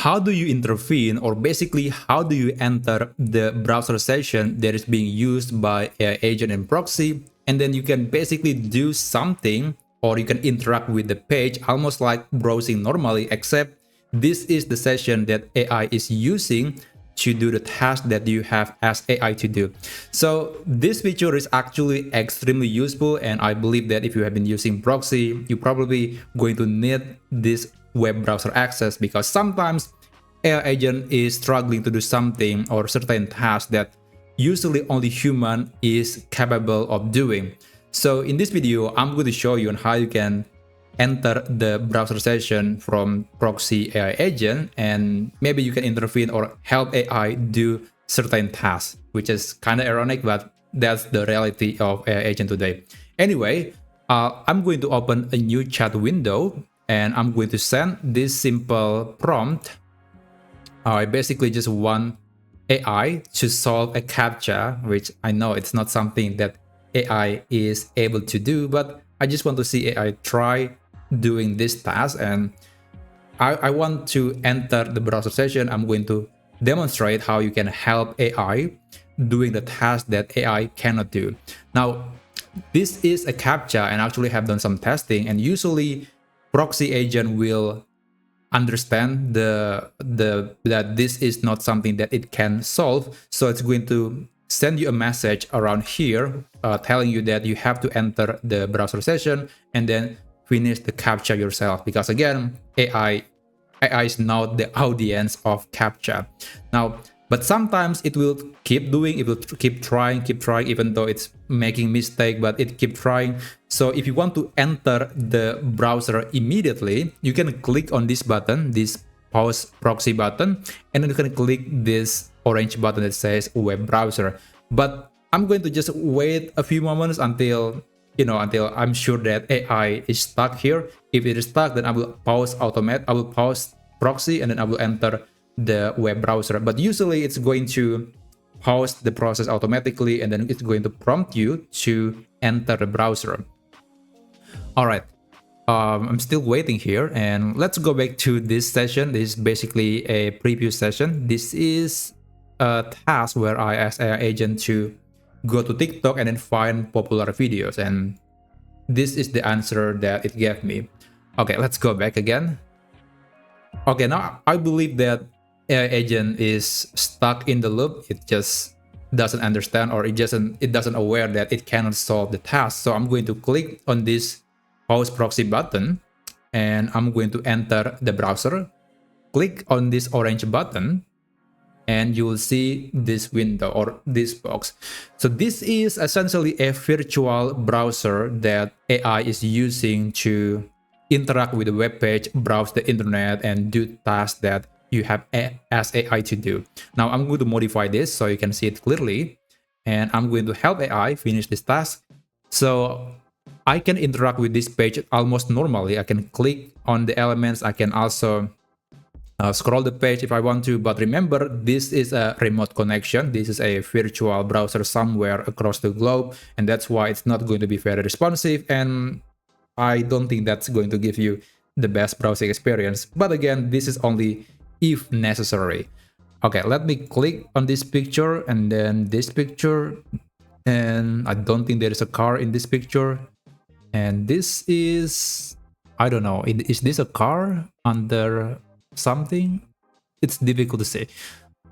how do you intervene, or basically how do you enter the browser session that is being used by AI agent and proxy, and then you can basically do something, or you can interact with the page almost like browsing normally, except this is the session that AI is using to do the task that you have asked AI to do. So this feature is actually extremely useful, and I believe that if you have been using Proxy, you're probably going to need this web browser access, because sometimes AI agent is struggling to do something or certain task that usually only human is capable of doing. So in this video, I'm going to show you on how you can enter the browser session from Proxy AI agent, and maybe you can intervene or help AI do certain tasks, which is kind of ironic, but that's the reality of AI agent today. Anyway, I'm going to open a new chat window, and I'm going to send this simple prompt. I basically just want AI to solve a captcha, which I know it's not something that AI is able to do, but I just want to see AI try doing this task, and I want to enter the browser session. I'm going to demonstrate how you can help AI doing the task that AI cannot do. Now, this is a captcha, and actually have done some testing, and usually Proxy agent will understand that this is not something that it can solve, so it's going to send you a message around here telling you that you have to enter the browser session and then finish the captcha yourself, because again, AI is not the audience of captcha. Now, but sometimes it will keep doing, it will keep trying, even though it's making mistake, but it keep trying. So if you want to enter the browser immediately, you can click on this button, this pause proxy button, and then you can click this orange button that says web browser. But I'm going to just wait a few moments until I'm sure that AI is stuck here. If it is stuck, then I will pause proxy, and then I will enter the web browser. But usually it's going to pause the process automatically, and then it's going to prompt you to enter the browser. All right, I'm still waiting here, and let's go back to this session. This is basically a preview session. This is a task where I ask AI agent to go to TikTok and then find popular videos, and this is the answer that it gave me. Okay, let's go back again. Okay, now I believe that AI agent is stuck in the loop. It just doesn't understand, or it doesn't aware that it cannot solve the task. So I'm going to click on this pause proxy button, and I'm going to enter the browser. Click on this orange button, and you will see this window or this box. So this is essentially a virtual browser that AI is using to interact with the web page, browse the internet, and do tasks that you have asked AI to do. Now I'm going to modify this so you can see it clearly, and I'm going to help AI finish this task. So I can interact with this page almost normally. I can click on the elements. I can also scroll the page if I want to, but remember, this is a remote connection. This is a virtual browser somewhere across the globe, and that's why it's not going to be very responsive, and I don't think that's going to give you the best browsing experience. But again, this is only if necessary. Okay, let me click on this picture and then this picture, and I don't think there is a car in this picture, and this is, I don't know, is this a car under something? It's difficult to say.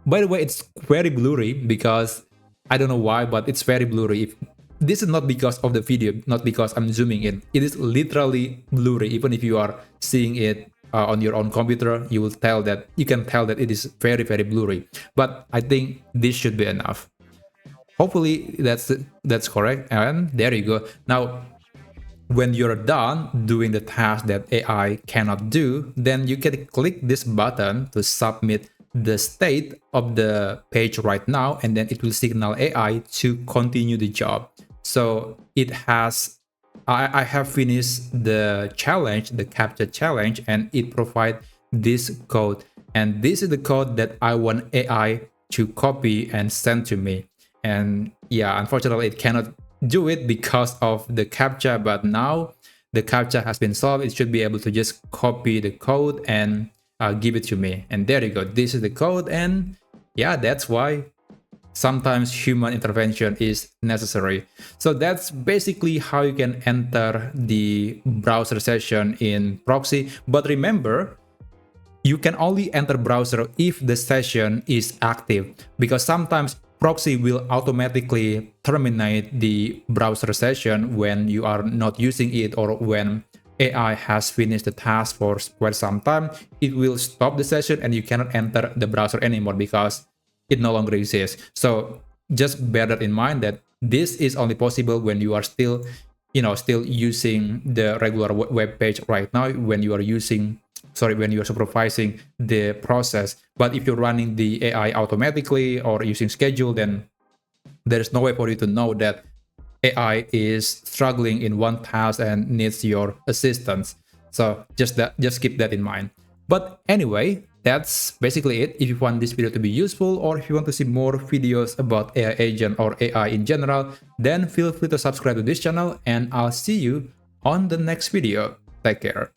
By the way, it's very blurry because I don't know why, but it's very blurry. This is not because of the video, not because I'm zooming in. It is literally blurry. Even if you are seeing it on your own computer, you can tell that it is very, very blurry. But I think this should be enough. Hopefully that's correct. And there you go. Now, when you're done doing the task that AI cannot do, then you can click this button to submit the state of the page right now, and then it will signal AI to continue the job. So I have finished the challenge, the captcha challenge, and it provides this code. And this is the code that I want AI to copy and send to me. And yeah, unfortunately, it cannot do it because of the captcha, but now the captcha has been solved. It should be able to just copy the code and give it to me. And there you go. This is the code. And yeah, that's why sometimes human intervention is necessary. So that's basically how you can enter the browser session in Proxy. But remember, you can only enter browser if the session is active, because sometimes Proxy will automatically terminate the browser session when you are not using it, or when AI has finished the task for quite some time. It will stop the session and you cannot enter the browser anymore because it no longer exists. So just bear that in mind, that this is only possible when you are still using the regular web page right now, when you are when you are supervising the process. But if you're running the AI automatically or using schedule, then there's no way for you to know that AI is struggling in one task and needs your assistance. So just keep that in mind. But anyway, that's basically it. If you want this video to be useful, or if you want to see more videos about AI agent or AI in general, then feel free to subscribe to this channel, and I'll see you on the next video. Take care.